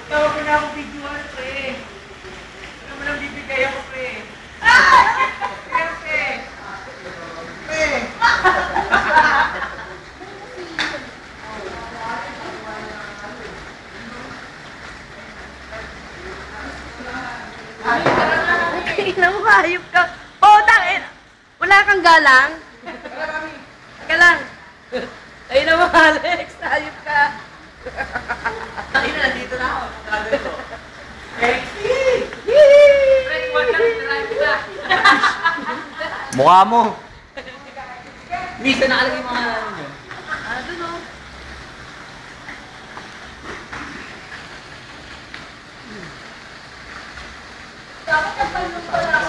Tawag ko na ako videoan, pre. Ano mo nang bibigay ako, pre? Pre. Pre. Ina mo, hayop ka. Oh, tangin. Wala kang galang? Teka lang. Ay na mo, Alex. Hayop ka. Ay na, nandito na ako. Sexy! Pre, huwag ka rin na. Mukha mo. Misa, nakalagay mga ano nyo. Ah, dun o. Dapat ang balong pala ako.